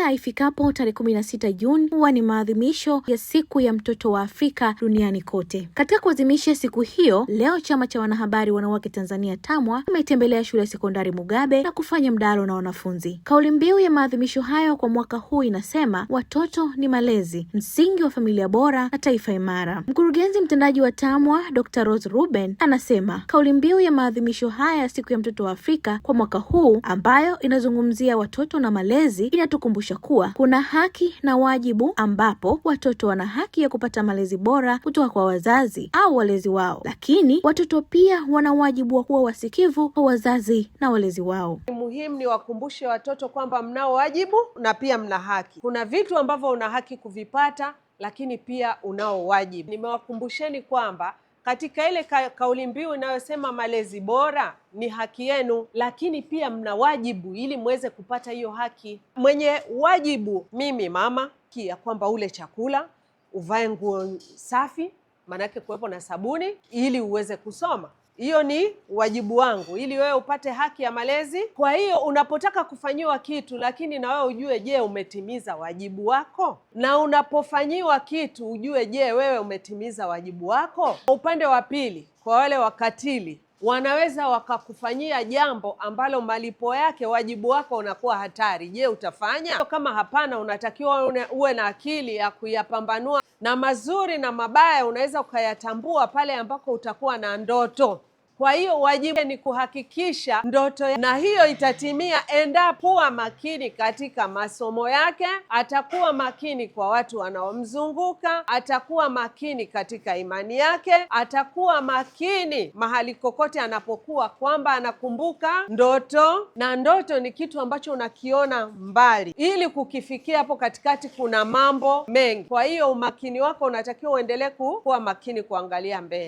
Kila ifikapo tarehe 16 Juni huwa ni maadhimisho ya siku ya mtoto wa Afrika duniani kote. Katika kuadhimisha siku hiyo, leo chama cha wanahabari wanawake Tanzania TAMWA kimetembelea shule ya sekondari Mugabe na kufanya mdahalo na wanafunzi. Kauli mbiu ya maadhimisho hayo kwa mwaka huu inasema watoto ni malezi, msingi wa familia bora na taifa imara. Mkurugenzi mtendaji wa TAMWA Dr. Rose Ruben anasema kauli mbiu ya maadhimisho haya ya siku ya mtoto wa Afrika kwa mwaka huu ambayo inazungumzia watoto na malezi inatukumbusha kuwa kuna haki na wajibu, ambapo watoto wana haki ya kupata malezi bora kutoka kwa wazazi au walezi wao, lakini watoto pia wana wajibu wa kuwa wasikivu kwa wazazi na walezi wao. Muhimu ni wakumbushe watoto kwamba mnao wajibu na pia mna haki. Kuna vitu ambavyo una haki kuvipata, lakini pia unao wajibu. Nimewakumbusheni kwamba katika ile kauli mbiu inayosema malezi bora ni haki yenu, lakini pia mna wajibu ili muweze kupata hiyo haki. Mwenye wajibu mimi mama ya kwamba ule chakula, uvae nguo safi, manake kuwepo na sabuni ili uweze kusoma. Hiyo ni wajibu wangu ili wewe upate haki ya malezi. Kwa hiyo unapotaka kufanyiwa kitu, lakini na wewe ujue, je, umetimiza wajibu wako? Na unapofanyiwa kitu ujue, je, wewe umetimiza wajibu wako? Upande wa pili, kwa wale wakatili, wanaweza wakakufanyia jambo ambalo malipo yake wajibu wako unakuwa hatari. Je, utafanya? Kama hapana, unatakiwa uwe na akili ya kuyapambanua, na mazuri na mabaya unaweza ukayatambua pale ambako utakuwa na ndoto. Kwa hiyo wajibu ni kuhakikisha ndoto na hiyo itatimia endapo kuwa makini katika masomo yake, atakuwa makini kwa watu wanaomzunguka, atakuwa makini katika imani yake, atakuwa makini mahali kokote anapokuwa, kwamba anakumbuka ndoto, na ndoto ni kitu ambacho unakiona mbali. Ili kukifikia hapo katikati kuna mambo mengi. Kwa hiyo umakini wako unatakiwa uendelee kuwa makini kuangalia mbele.